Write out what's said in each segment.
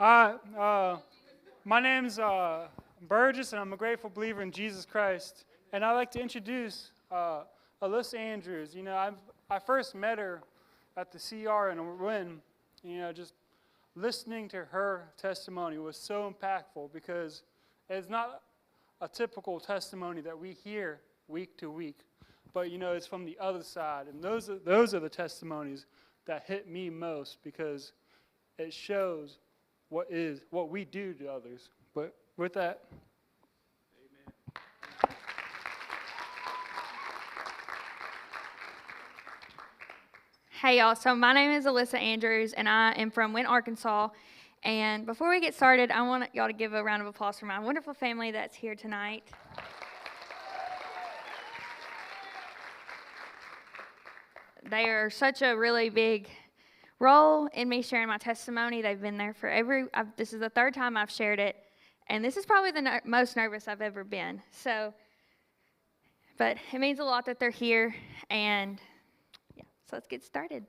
Hi, my name's Burgess, and I'm a grateful believer in Jesus Christ. And I'd like to introduce Alyssa Andrews. I first met her at the CR in Wynn. Just listening to her testimony was so impactful because it's not a typical testimony that we hear week to week, but it's from the other side, and those are the testimonies that hit me most because it shows what we do to others. But with that, Hey y'all, so my name is Alyssa Andrews and I am from Wynn, Arkansas. And before we get started, I want y'all to give a round of applause for my wonderful family that's here tonight. They are such a really big role in me sharing my testimony. They've been there for this is the third time I've shared it, and this is probably the most nervous I've ever been. But it means a lot that they're here, and yeah, so let's get started.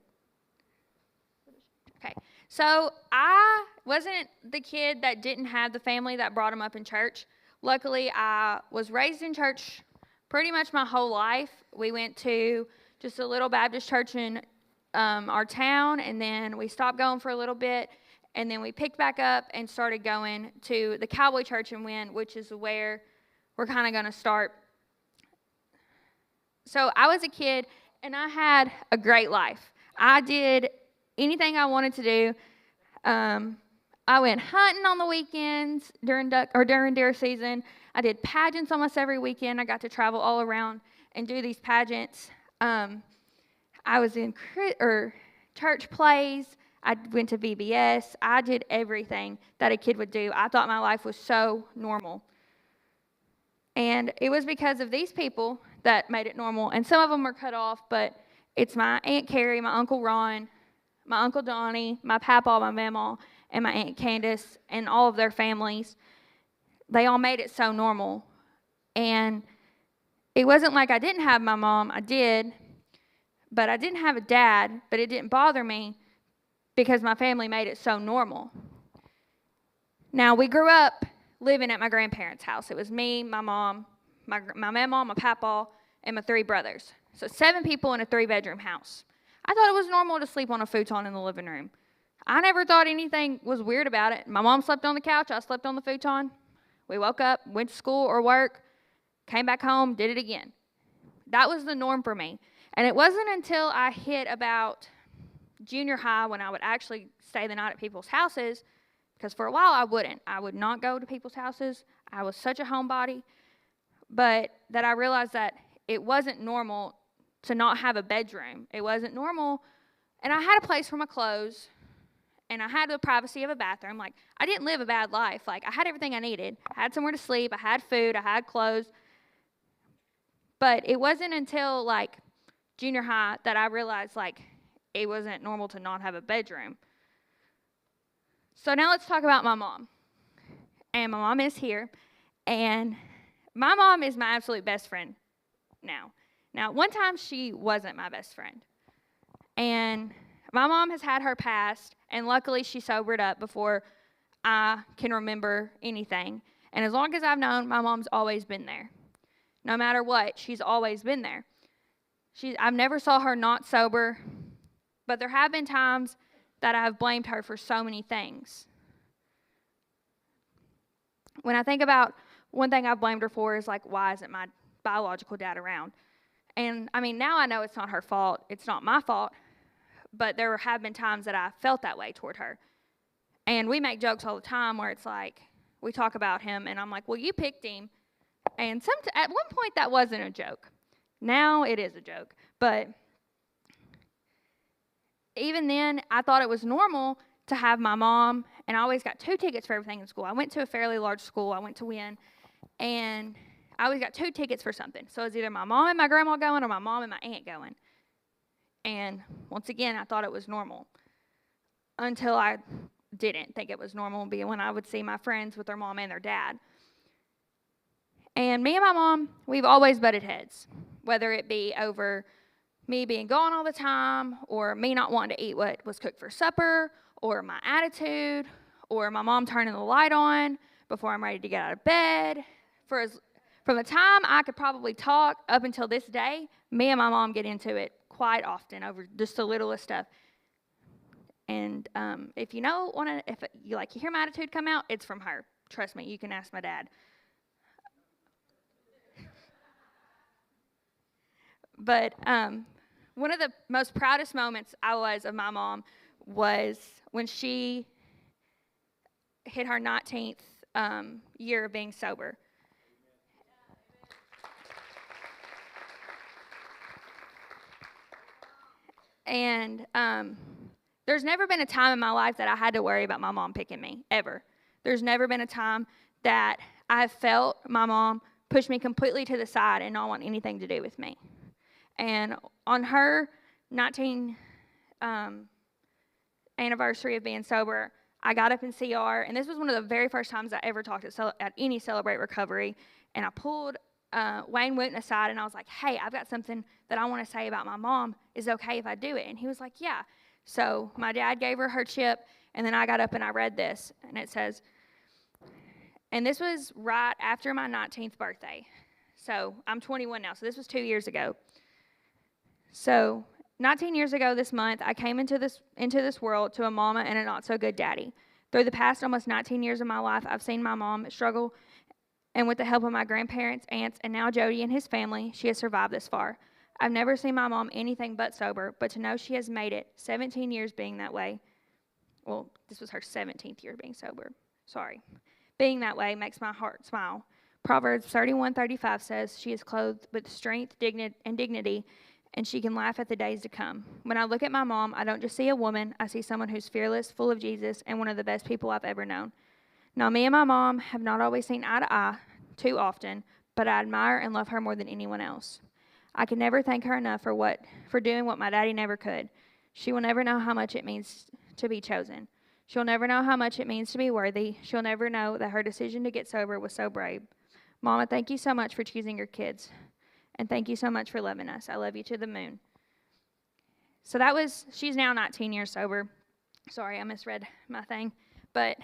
Okay, so I wasn't the kid that didn't have the family that brought them up in church. Luckily, I was raised in church pretty much my whole life. We went to just a little Baptist church in our town, and then we stopped going for a little bit, and then we picked back up and started going to the Cowboy Church in Wynn, which is where we're kind of going to start. So I was a kid, and I had a great life. I did anything I wanted to do. I went hunting on the weekends during deer season. I did pageants almost every weekend. I got to travel all around and do these pageants. I was in church plays. I went to VBS. I did everything that a kid would do. I thought my life was so normal. And it was because of these people that made it normal. And some of them were cut off, but it's my Aunt Carrie, my Uncle Ron, my Uncle Donnie, my Papa, my Mama, and my Aunt Candace, and all of their families. They all made it so normal. And it wasn't like I didn't have my mom. I did. But I didn't have a dad, but it didn't bother me because my family made it so normal. Now, we grew up living at my grandparents' house. It was me, my mom, my mama, my papa, and my 3 brothers. So 7 people in a 3-bedroom house. I thought it was normal to sleep on a futon in the living room. I never thought anything was weird about it. My mom slept on the couch, I slept on the futon. We woke up, went to school or work, came back home, did it again. That was the norm for me. And it wasn't until I hit about junior high when I would actually stay the night at people's houses, because for a while I wouldn't. I would not go to people's houses. I was such a homebody. But that I realized that it wasn't normal to not have a bedroom. It wasn't normal. And I had a place for my clothes, and I had the privacy of a bathroom. Like, I didn't live a bad life. Like, I had everything I needed. I had somewhere to sleep. I had food. I had clothes. But it wasn't until, like, junior high that I realized, like, it wasn't normal to not have a bedroom. So now let's talk about my mom. And my mom is here. And my mom is my absolute best friend now. Now, one time she wasn't my best friend. And my mom has had her past, and luckily she sobered up before I can remember anything. And as long as I've known, my mom's always been there. No matter what, she's always been there. I've never saw her not sober, but there have been times that I've blamed her for so many things. When I think about one thing I've blamed her for is, like, why isn't my biological dad around? And, I mean, now I know it's not her fault. It's not my fault. But there have been times that I felt that way toward her. And we make jokes all the time where it's like, we talk about him, and I'm like, well, you picked him. And at one point, that wasn't a joke. Now it is a joke. But even then, I thought it was normal to have my mom, and I always got 2 tickets for everything in school. I went to a fairly large school. I went to Wynn, and I always got 2 tickets for something. So it was either my mom and my grandma going or my mom and my aunt going. And once again, I thought it was normal until I didn't think it was normal when I would see my friends with their mom and their dad. And me and my mom, we've always butted heads, whether it be over me being gone all the time, or me not wanting to eat what was cooked for supper, or my attitude, or my mom turning the light on before I'm ready to get out of bed. From the time I could probably talk up until this day, me and my mom get into it quite often over just the littlest stuff. And if you hear my attitude come out, it's from her. Trust me, you can ask my dad. But one of the most proudest moments I was of my mom was when she hit her 19th year of being sober. And there's never been a time in my life that I had to worry about my mom picking me, ever. There's never been a time that I have felt my mom push me completely to the side and not want anything to do with me. And on her 19th anniversary of being sober, I got up in CR, and this was one of the very first times I ever talked at any Celebrate Recovery, and I pulled Wayne Wooten aside, and I was like, hey, I've got something that I want to say about my mom. Is it okay if I do it? And he was like, yeah. So my dad gave her chip, and then I got up and I read this, and it says, and this was right after my 19th birthday. So I'm 21 now, so this was 2 years ago. So 19 years ago this month, I came into this world to a mama and a not-so-good daddy. Through the past almost 19 years of my life, I've seen my mom struggle, and with the help of my grandparents, aunts, and now Jody and his family, she has survived this far. I've never seen my mom anything but sober, but to know she has made it 17 years being that way, well, this was her 17th year being sober, being that way makes my heart smile. Proverbs 31:35 says, she is clothed with strength, dignity, and she can laugh at the days to come. When I look at my mom, I don't just see a woman, I see someone who's fearless, full of Jesus, and one of the best people I've ever known. Now, me and my mom have not always seen eye to eye too often, but I admire and love her more than anyone else. I can never thank her enough for doing what my daddy never could. She will never know how much it means to be chosen. She'll never know how much it means to be worthy. She'll never know that her decision to get sober was so brave. Mama, thank you so much for choosing your kids. And thank you so much for loving us. I love you to the moon. So she's now 19 years sober. Sorry, I misread my thing. But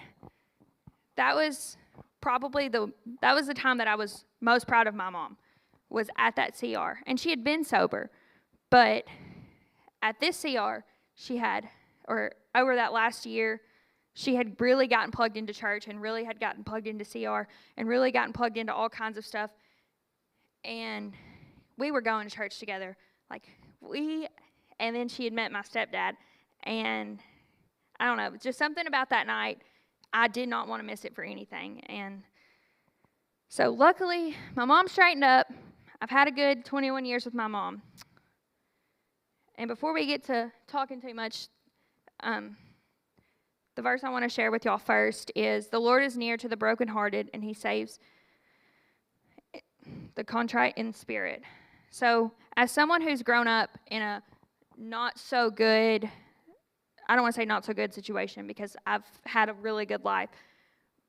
that was the time that I was most proud of my mom, was at that CR. And she had been sober. But at this CR, over that last year, she had really gotten plugged into church and really had gotten plugged into CR and really gotten plugged into all kinds of stuff. And we were going to church together. And then she had met my stepdad. And I don't know, just something about that night, I did not want to miss it for anything. And so luckily, my mom straightened up. I've had a good 21 years with my mom. And before we get to talking too much, the verse I want to share with y'all first is, the Lord is near to the brokenhearted, and he saves the contrite in spirit. So as someone who's grown up in a not so good, I don't want to say not so good situation, because I've had a really good life,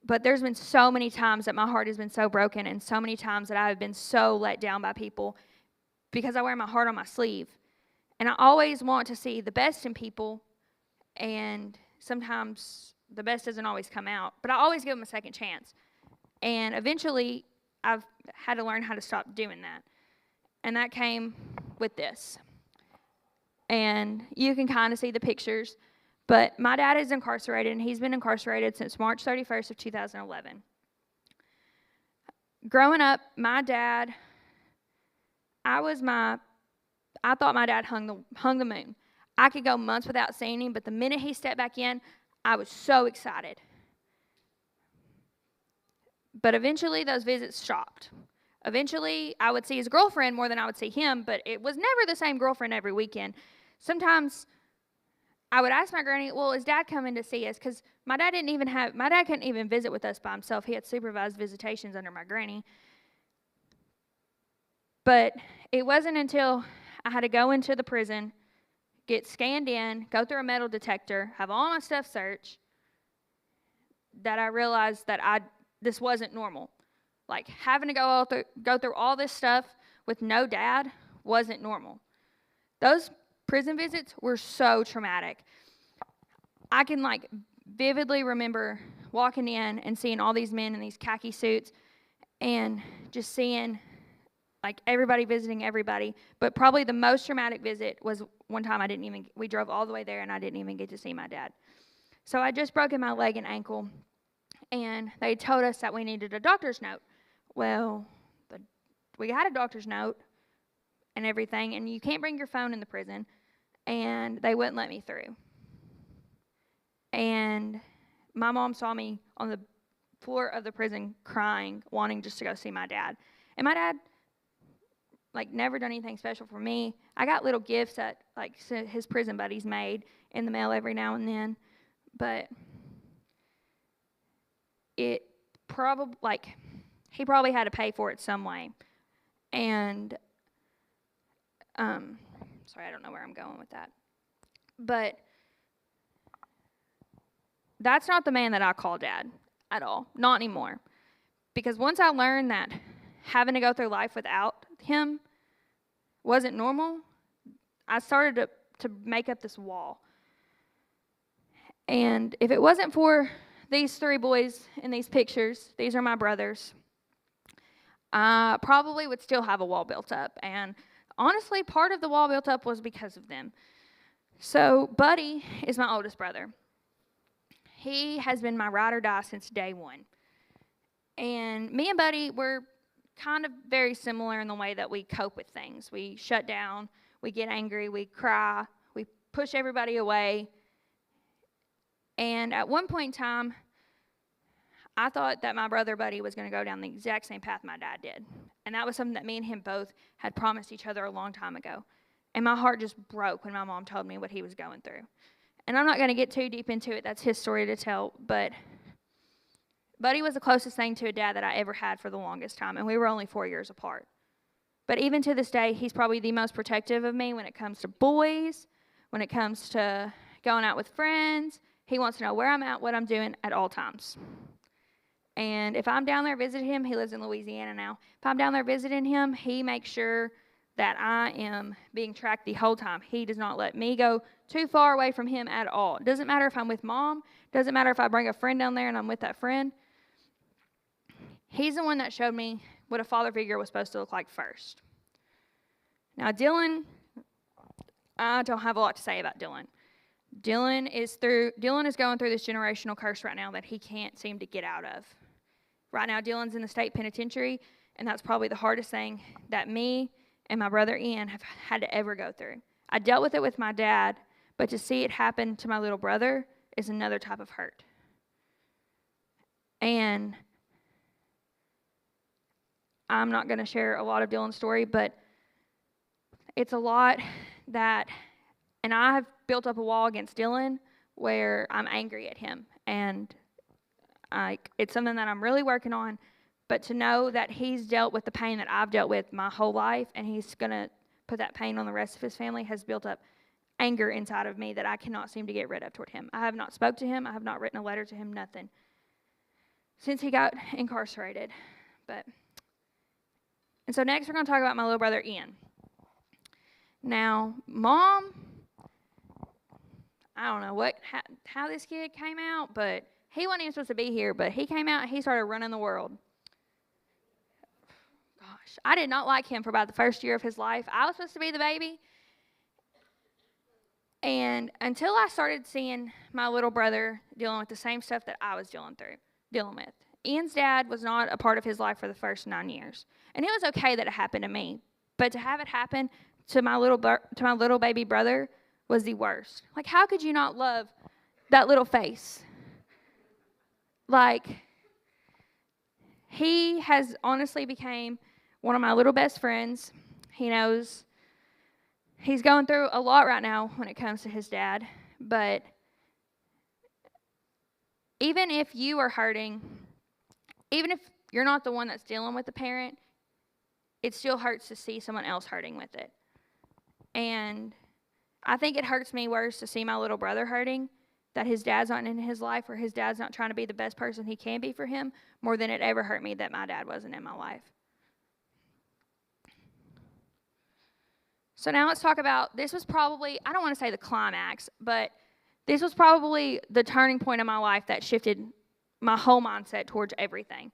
but there's been so many times that my heart has been so broken, and so many times that I have been so let down by people because I wear my heart on my sleeve. And I always want to see the best in people, and sometimes the best doesn't always come out, but I always give them a second chance. And eventually, I've had to learn how to stop doing that. And that came with this. And you can kind of see the pictures. But my dad is incarcerated, and he's been incarcerated since March 31st of 2011. Growing up, my dad, I thought my dad hung the moon. I could go months without seeing him, but the minute he stepped back in, I was so excited. But eventually, those visits stopped. Eventually, I would see his girlfriend more than I would see him, but it was never the same girlfriend every weekend. Sometimes I would ask my granny, well, is Dad coming to see us? Because my dad couldn't even visit with us by himself. He had supervised visitations under my granny. But it wasn't until I had to go into the prison, get scanned in, go through a metal detector, have all my stuff searched, that I realized that this wasn't normal. Like, having to go through all this stuff with no dad wasn't normal. Those prison visits were so traumatic. I can vividly remember walking in and seeing all these men in these khaki suits and just seeing like everybody visiting everybody. But probably the most traumatic visit was one time we drove all the way there and I didn't even get to see my dad. So I just broken my leg and ankle, and they told us that we needed a doctor's note. Well, we had a doctor's note and everything, and you can't bring your phone in the prison, and they wouldn't let me through. And my mom saw me on the floor of the prison crying, wanting just to go see my dad. And my dad, like, never done anything special for me. I got little gifts that, like, his prison buddies made in the mail every now and then. But it probably, like, he probably had to pay for it some way. And, sorry, I don't know where I'm going with that. But that's not the man that I call dad at all. Not anymore. Because once I learned that having to go through life without him wasn't normal, I started to make up this wall. And if it wasn't for these three boys in these pictures, these are my brothers, I probably would still have a wall built up. And honestly, part of the wall built up was because of them. So Buddy is my oldest brother. He has been my ride or die since day one. And me and Buddy were kind of very similar in the way that we cope with things. We shut down, we get angry, we cry, we push everybody away. And at one point in time, I thought that my brother Buddy was going to go down the exact same path my dad did. And that was something that me and him both had promised each other a long time ago. And my heart just broke when my mom told me what he was going through. And I'm not going to get too deep into it. That's his story to tell. But Buddy was the closest thing to a dad that I ever had for the longest time. And we were only 4 years apart. But even to this day, he's probably the most protective of me when it comes to boys, when it comes to going out with friends. He wants to know where I'm at, what I'm doing at all times. And if I'm down there visiting him, he lives in Louisiana now. If I'm down there visiting him, he makes sure that I am being tracked the whole time. He does not let me go too far away from him at all. It doesn't matter if I'm with mom. It doesn't matter if I bring a friend down there and I'm with that friend. He's the one that showed me what a father figure was supposed to look like first. Now, Dylan, I don't have a lot to say about Dylan. Dylan is going through this generational curse right now that he can't seem to get out of. Right now, Dylan's in the state penitentiary, and that's probably the hardest thing that me and my brother Ian have had to ever go through. I dealt with it with my dad, but to see it happen to my little brother is another type of hurt. And I'm not going to share a lot of Dylan's story, but it's a lot that, and I have built up a wall against Dylan where I'm angry at him. And it's something that I'm really working on. But to know that he's dealt with the pain that I've dealt with my whole life, and he's going to put that pain on the rest of his family, has built up anger inside of me that I cannot seem to get rid of toward him. I have not spoke to him. I have not written a letter to him, nothing, since he got incarcerated. And so next we're going to talk about my little brother Ian. Now, Mom, I don't know how this kid came out, but he wasn't even supposed to be here, but he came out and he started running the world. Gosh, I did not like him for about the first year of his life. I was supposed to be the baby. And until I started seeing my little brother dealing with the same stuff that I was dealing with. Ian's dad was not a part of his life for the first 9 years. And it was okay that it happened to me. But to have it happen to my little baby brother was the worst. Like, how could you not love that little face? Like, he has honestly became one of my little best friends. He knows he's going through a lot right now when it comes to his dad. But even if you are hurting, even if you're not the one that's dealing with the parent, it still hurts to see someone else hurting with it. And I think it hurts me worse to see my little brother hurting, that his dad's not in his life or his dad's not trying to be the best person he can be for him, more than it ever hurt me that my dad wasn't in my life. So now let's talk about, this was probably, I don't want to say the climax, but This was probably the turning point in my life that shifted my whole mindset towards everything.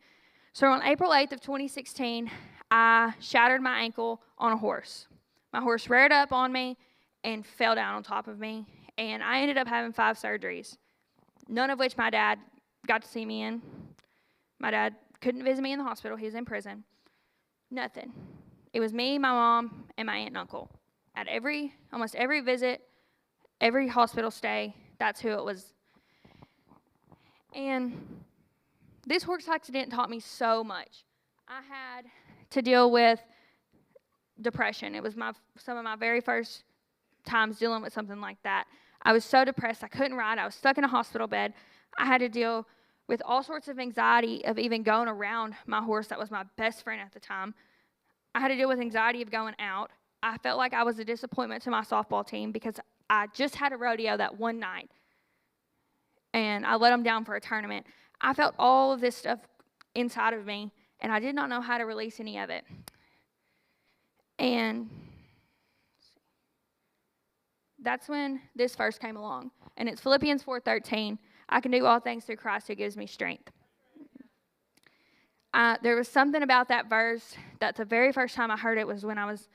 So on April 8th of 2016, I shattered my ankle on a horse. My horse reared up on me and fell down on top of me, and I ended up having 5 surgeries, none of which my dad got to see me in. My dad couldn't visit me in the hospital. He was in prison. Nothing. It was me, my mom, and my aunt and uncle. At almost every visit, every hospital stay, that's who it was. And this horse accident taught me so much. I had to deal with depression. It was some of my very first times dealing with something like that. I was so depressed, I couldn't ride. I was stuck in a hospital bed. I had to deal with all sorts of anxiety of even going around my horse that was my best friend at the time. I had to deal with anxiety of going out. I felt like I was a disappointment to my softball team because I just had a rodeo that one night, and I let them down for a tournament. I felt all of this stuff inside of me, and I did not know how to release any of it. And that's when this verse came along, and it's Philippians 4:13. I can do all things through Christ who gives me strength. There was something about that verse that the very first time I heard it was when it was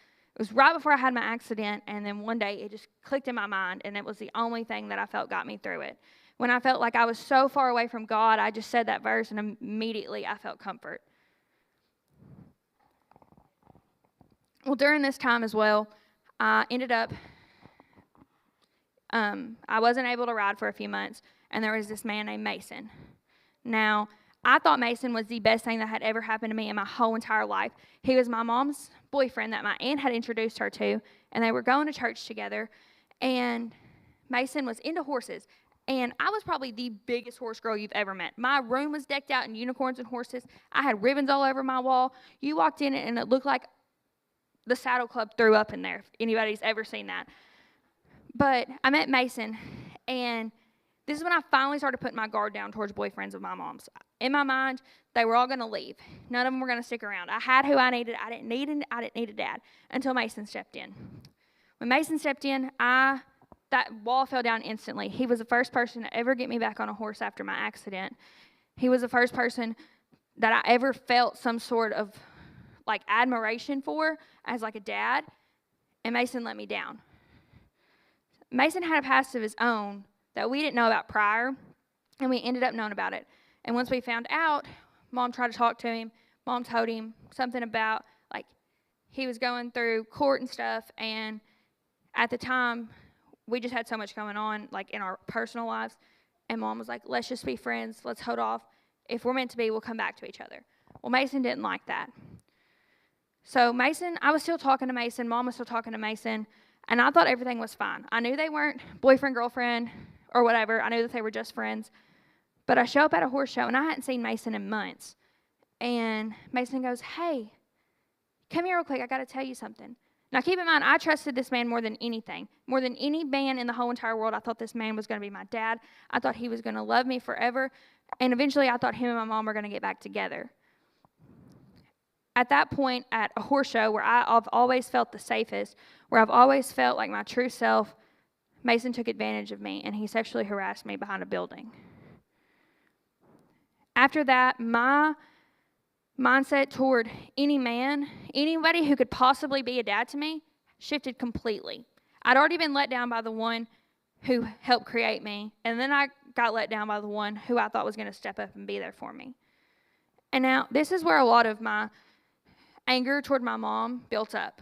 right before I had my accident, and then one day it just clicked in my mind, and it was the only thing that I felt got me through it. When I felt like I was so far away from God, I just said that verse, and immediately I felt comfort. Well, during this time as well, I ended up, I wasn't able to ride for a few months, and there was this man named Mason. Now, I thought Mason was the best thing that had ever happened to me in my whole entire life. He was my mom's boyfriend that my aunt had introduced her to, and they were going to church together, and Mason was into horses, and I was probably the biggest horse girl you've ever met. My room was decked out in unicorns and horses. I had ribbons all over my wall. You walked in and it looked like the Saddle Club threw up in there, if anybody's ever seen that. But I met Mason, and this is when I finally started putting my guard down towards boyfriends of my mom's. In my mind, they were all going to leave. None of them were going to stick around. I had who I needed. I didn't need a dad until Mason stepped in. When Mason stepped in, that wall fell down instantly. He was the first person to ever get me back on a horse after my accident. He was the first person that I ever felt some sort of like admiration for as like a dad, and Mason let me down. Mason had a past of his own that we didn't know about prior, and we ended up knowing about it. And once we found out, Mom tried to talk to him. Mom told him something about like he was going through court and stuff, and at the time we just had so much going on like in our personal lives, and Mom was like, let's just be friends, let's hold off. If we're meant to be, we'll come back to each other. Well, Mason didn't like that. So I was still talking to Mason, Mom was still talking to Mason, and I thought everything was fine. I knew they weren't boyfriend, girlfriend, or whatever. I knew that they were just friends. But I show up at a horse show, and I hadn't seen Mason in months. And Mason goes, hey, come here real quick, I got to tell you something. Now, keep in mind, I trusted this man more than anything. More than any man in the whole entire world, I thought this man was going to be my dad. I thought he was going to love me forever. And eventually, I thought him and my mom were going to get back together. At that point, at a horse show where I've always felt the safest, where I've always felt like my true self, Mason took advantage of me, and he sexually harassed me behind a building. After that, my mindset toward any man, anybody who could possibly be a dad to me, shifted completely. I'd already been let down by the one who helped create me, and then I got let down by the one who I thought was going to step up and be there for me. And now, this is where a lot of my anger toward my mom built up.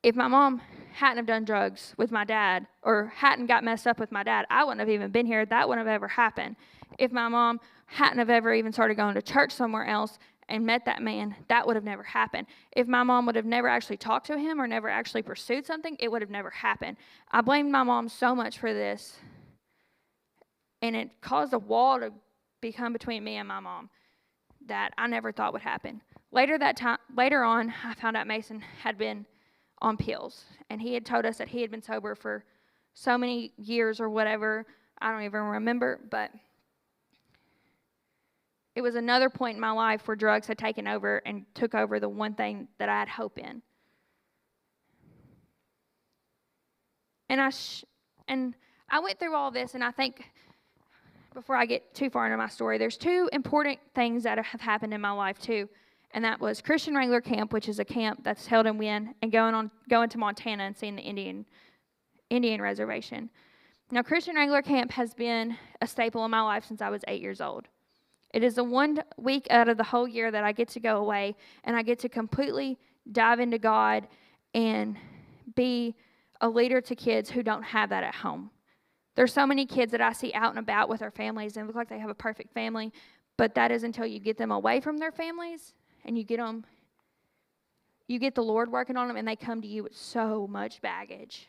If my mom hadn't have done drugs with my dad or hadn't got messed up with my dad, I wouldn't have even been here. That wouldn't have ever happened. If my mom hadn't have ever even started going to church somewhere else and met that man, that would have never happened. If my mom would have never actually talked to him or never actually pursued something, it would have never happened. I blamed my mom so much for this, and it caused a wall to become between me and my mom that I never thought would happen. Later on, I found out Mason had been on pills, and he had told us that he had been sober for so many years or whatever. I don't even remember, but it was another point in my life where drugs had taken over and took over the one thing that I had hope in. And And I went through all this, and I think before I get too far into my story, there's two important things that have happened in my life too. And that was Christian Wrangler Camp, which is a camp that's held in Wynn, and going to Montana and seeing the Indian reservation. Now, Christian Wrangler Camp has been a staple in my life since I was 8 years old. It is the 1 week out of the whole year that I get to go away, and I get to completely dive into God and be a leader to kids who don't have that at home. There's so many kids that I see out and about with their families and look like they have a perfect family, but that is until you get them away from their families and you get the Lord working on them, and they come to you with so much baggage.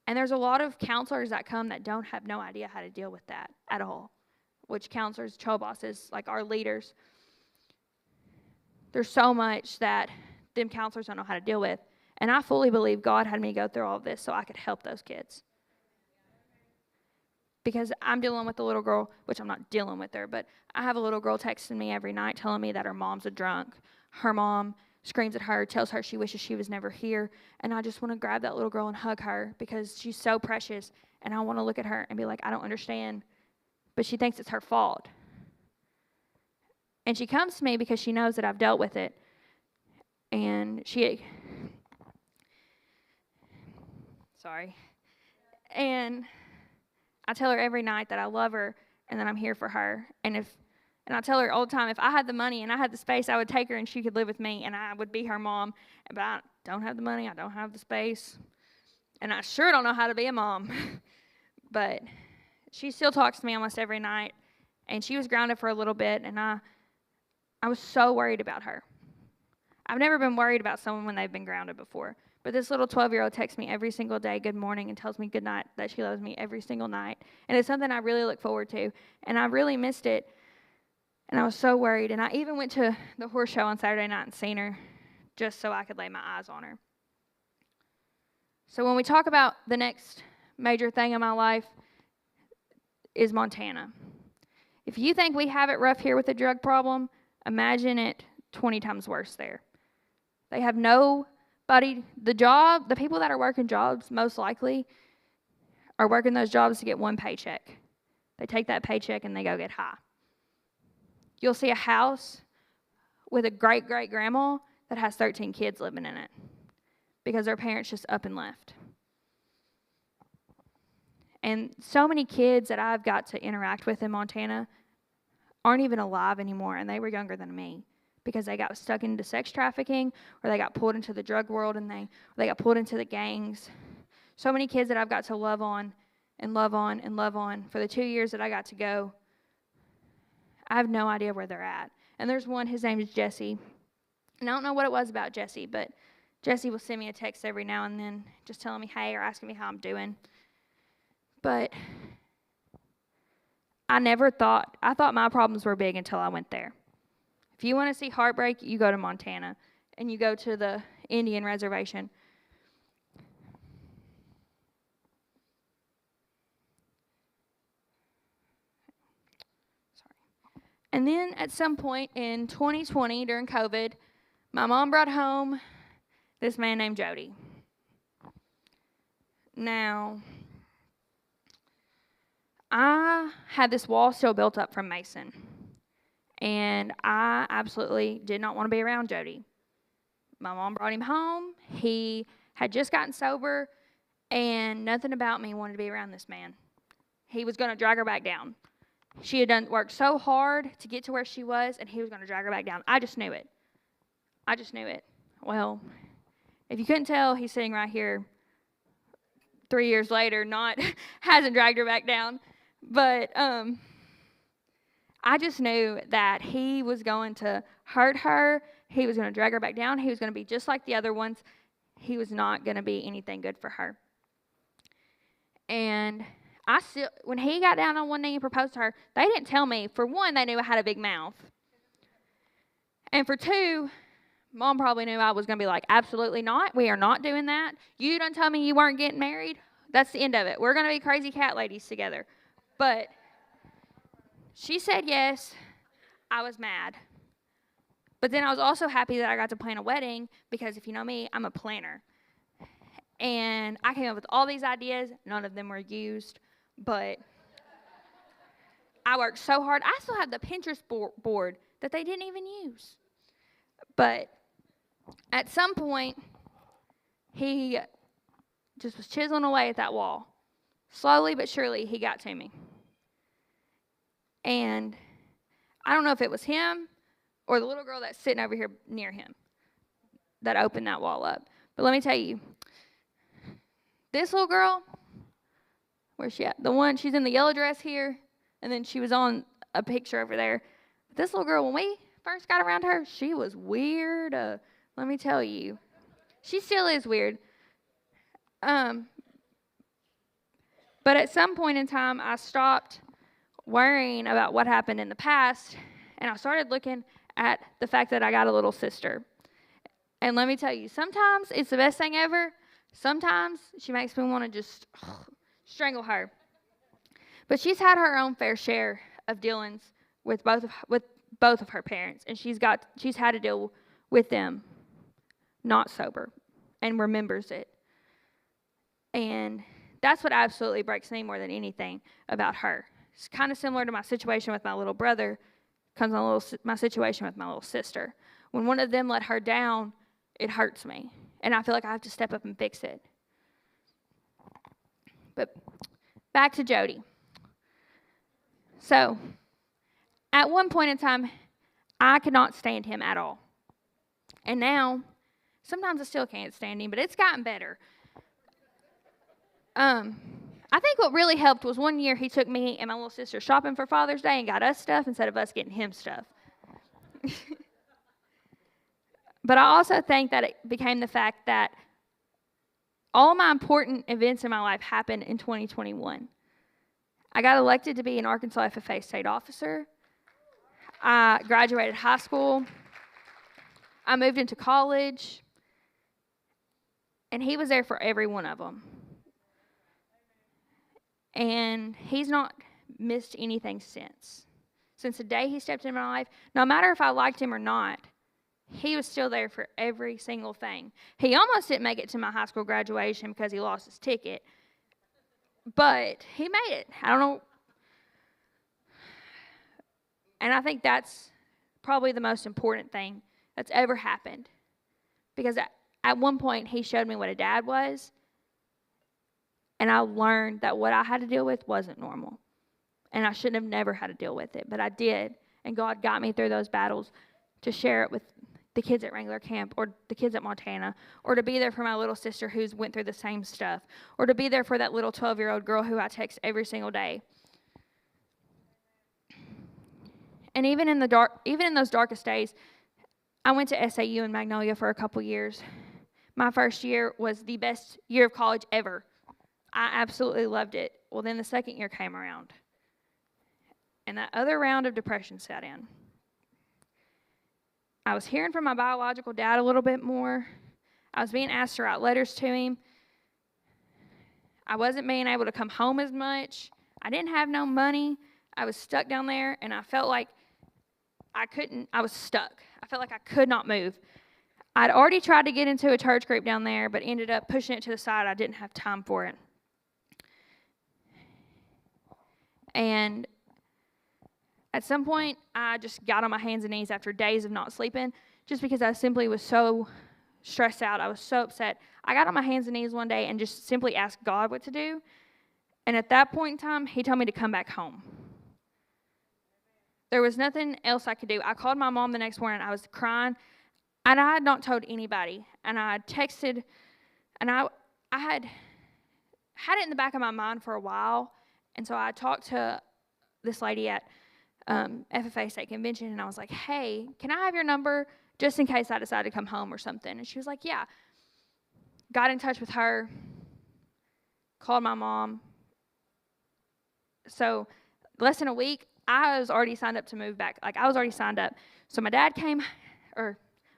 And there's a lot of counselors that come that don't have no idea how to deal with that at all, which counselors, trail bosses, like our leaders, there's so much that them counselors don't know how to deal with. And I fully believe God had me go through all of this so I could help those kids. Because I'm dealing with a little girl, which I'm not dealing with her, but I have a little girl texting me every night telling me that her mom's a drunk. Her mom screams at her, tells her she wishes she was never here. And I just want to grab that little girl and hug her because she's so precious. And I want to look at her and be like, I don't understand. But she thinks it's her fault. And she comes to me because she knows that I've dealt with it. And And I tell her every night that I love her and that I'm here for her. And I tell her all the time, if I had the money and I had the space, I would take her and she could live with me and I would be her mom. But I don't have the money, I don't have the space, and I sure don't know how to be a mom. But she still talks to me almost every night, and she was grounded for a little bit, and I was so worried about her. I've never been worried about someone when they've been grounded before. But this little 12-year-old texts me every single day, good morning, and tells me good night, that she loves me every single night. And it's something I really look forward to. And I really missed it. And I was so worried. And I even went to the horse show on Saturday night and seen her just so I could lay my eyes on her. So when we talk about the next major thing in my life is Montana. If you think we have it rough here with the drug problem, imagine it 20 times worse there. They have the people that are working jobs most likely are working those jobs to get one paycheck. They take that paycheck and they go get high. You'll see a house with a great-great-grandma that has 13 kids living in it because their parents just up and left. And so many kids that I've got to interact with in Montana aren't even alive anymore, and they were younger than me because they got stuck into sex trafficking or they got pulled into the drug world and they got pulled into the gangs. So many kids that I've got to love on and love on and love on for the 2 years that I got to go. I have no idea where they're at. And there's one, his name is Jesse. And I don't know what it was about Jesse, but Jesse will send me a text every now and then just telling me hey or asking me how I'm doing. But I thought my problems were big until I went there. If you want to see heartbreak, you go to Montana and you go to the Indian reservation. And then at some point in 2020 during COVID, my mom brought home this man named Jody. Now, I had this wall still built up from Mason, and I absolutely did not want to be around Jody. My mom brought him home. He had just gotten sober, and nothing about me wanted to be around this man. He was going to drag her back down. She had worked so hard to get to where she was, and he was going to drag her back down. I just knew it. Well, if you couldn't tell, he's sitting right here 3 years later, hasn't dragged her back down. But I just knew that he was going to hurt her. He was going to drag her back down. He was going to be just like the other ones. He was not going to be anything good for her. And when he got down on one knee and proposed to her, they didn't tell me. For one, they knew I had a big mouth. And for two, Mom probably knew I was going to be like, absolutely not. We are not doing that. You done told me you weren't getting married. That's the end of it. We're going to be crazy cat ladies together. But she said yes. I was mad. But then I was also happy that I got to plan a wedding because if you know me, I'm a planner. And I came up with all these ideas. None of them were used, but I worked so hard. I still have the Pinterest board that they didn't even use. But at some point, he just was chiseling away at that wall. Slowly but surely, he got to me. And I don't know if it was him or the little girl that's sitting over here near him that opened that wall up. But let me tell you, this little girl, where's she at? The one, she's in the yellow dress here, and then she was on a picture over there. This little girl, when we first got around her, she was weird. Let me tell you. She still is weird. But at some point in time, I stopped worrying about what happened in the past, and I started looking at the fact that I got a little sister. And let me tell you, sometimes it's the best thing ever. Sometimes she makes me want to just strangle her. But she's had her own fair share of dealings with both of her parents, and she's had to deal with them not sober and remembers it. And that's what absolutely breaks me more than anything about her. It's kind of similar to my situation with my little brother, comes my situation with my little sister. When one of them let her down, it hurts me, and I feel like I have to step up and fix it. But back to Jody. So, at one point in time, I could not stand him at all. And now, sometimes I still can't stand him, but it's gotten better. I think what really helped was one year he took me and my little sister shopping for Father's Day and got us stuff instead of us getting him stuff. But I also think that it became the fact that all my important events in my life happened in 2021. I got elected to be an Arkansas FFA state officer. I graduated high school. I moved into college. And he was there for every one of them. And he's not missed anything since. Since the day he stepped into my life, no matter if I liked him or not, he was still there for every single thing. He almost didn't make it to my high school graduation because he lost his ticket. But he made it. I don't know. And I think that's probably the most important thing that's ever happened. Because at one point, he showed me what a dad was. And I learned that what I had to deal with wasn't normal. And I shouldn't have never had to deal with it. But I did. And God got me through those battles to share it with the kids at Wrangler Camp or the kids at Montana, or to be there for my little sister who's went through the same stuff, or to be there for that little 12-year-old girl who I text every single day. And even in those darkest days, I went to SAU in Magnolia for a couple years. My first year was the best year of college ever. I absolutely loved it. Well, then the second year came around, and that other round of depression set in. I was hearing from my biological dad a little bit more. I was being asked to write letters to him. I wasn't being able to come home as much. I didn't have no money. I was stuck down there, and I felt like I was stuck. I felt like I could not move. I'd already tried to get into a church group down there, but ended up pushing it to the side. I didn't have time for it. And at some point, I just got on my hands and knees after days of not sleeping, just because I simply was so stressed out. I was so upset. I got on my hands and knees one day and just simply asked God what to do. And at that point in time, he told me to come back home. There was nothing else I could do. I called my mom the next morning. I was crying, and I had not told anybody. And I texted, and I had it in the back of my mind for a while. And so I talked to this lady at FFA State Convention, and I was like, hey, can I have your number just in case I decide to come home or something? And she was like, yeah. Got in touch with her, called my mom. So less than a week, I was already signed up to move back. Like, I was already signed up. So my dad came, or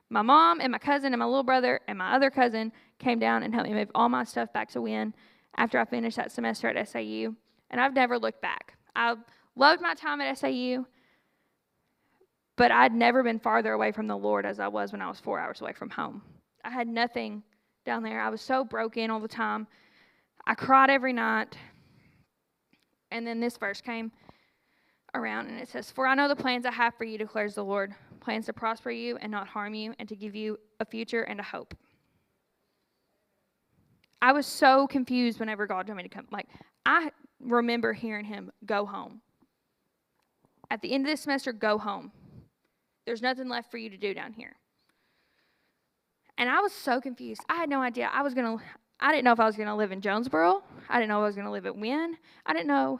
my mom and my cousin and my little brother and my other cousin came down and helped me move all my stuff back to Wynn after I finished that semester at SAU. And I've never looked back. I loved my time at SAU, but I'd never been farther away from the Lord as I was when I was 4 hours away from home. I had nothing down there. I was so broken all the time. I cried every night. And then this verse came around, and it says, "For I know the plans I have for you, declares the Lord, plans to prosper you and not harm you, and to give you a future and a hope." I was so confused whenever God told me to come. Like, I remember hearing him, "Go home. At the end of this semester, go home. There's nothing left for you to do down here." And I was so confused. I had no idea. I didn't know if I was going to live in Jonesboro. I didn't know if I was going to live at Wynn. I didn't know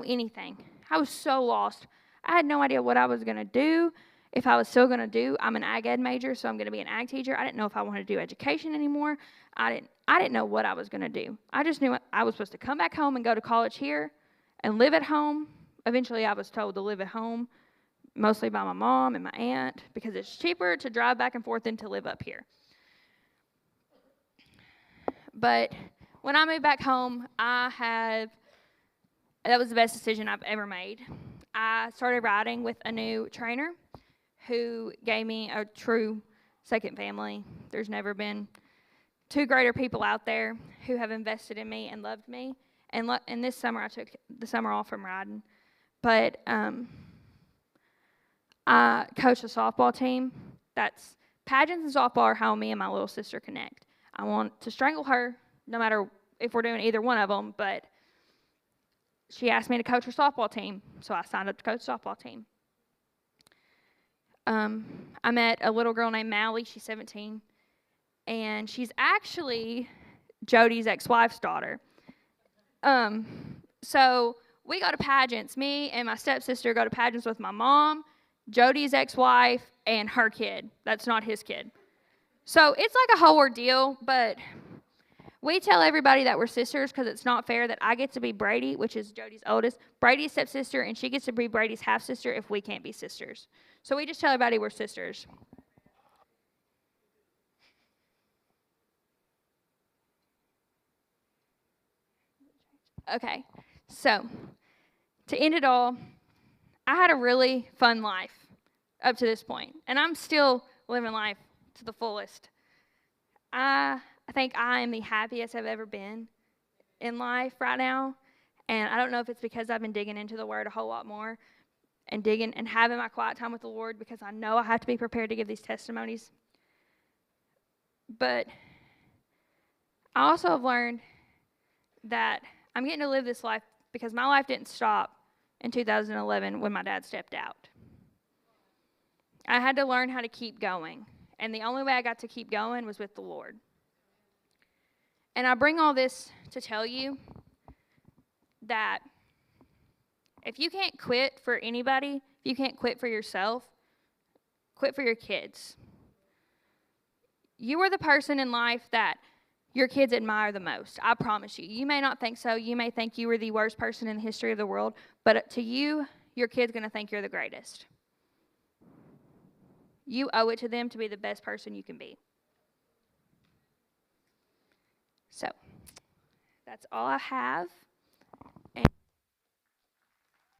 anything. I was so lost. I had no idea what I was going to do, if I was still going to do. I'm an ag ed major, so I'm going to be an ag teacher. I didn't know if I wanted to do education anymore. I didn't know what I was going to do. I just knew I was supposed to come back home and go to college here and live at home. Eventually, I was told to live at home, mostly by my mom and my aunt, because it's cheaper to drive back and forth than to live up here. But when I moved back home, that was the best decision I've ever made. I started riding with a new trainer who gave me a true second family. There's never been two greater people out there who have invested in me and loved me. And this summer, I took the summer off from riding. But I coach a softball team. Pageants and softball are how me and my little sister connect. I want to strangle her, no matter if we're doing either one of them, but she asked me to coach her softball team, so I signed up to coach the softball team. I met a little girl named Mally. She's 17, and she's actually Jody's ex-wife's daughter. So we go to pageants. Me and my stepsister go to pageants with my mom, Jody's ex-wife, and her kid. That's not his kid. So it's like a whole ordeal, but we tell everybody that we're sisters because it's not fair that I get to be Brady, which is Jody's oldest, Brady's stepsister, and she gets to be Brady's half-sister if we can't be sisters. So we just tell everybody we're sisters. Okay, so to end it all, I had a really fun life up to this point, and I'm still living life to the fullest. I think I am the happiest I've ever been in life right now, and I don't know if it's because I've been digging into the Word a whole lot more and digging and having my quiet time with the Lord, because I know I have to be prepared to give these testimonies. But I also have learned that I'm getting to live this life because my life didn't stop in 2011 when my dad stepped out. I had to learn how to keep going, and the only way I got to keep going was with the Lord. And I bring all this to tell you that if you can't quit for anybody, if you can't quit for yourself, quit for your kids. You are the person in life that your kids admire the most. I promise you. You may not think so. You may think you were the worst person in the history of the world, but to you, your kid's going to think you're the greatest. You owe it to them to be the best person you can be. So, that's all I have.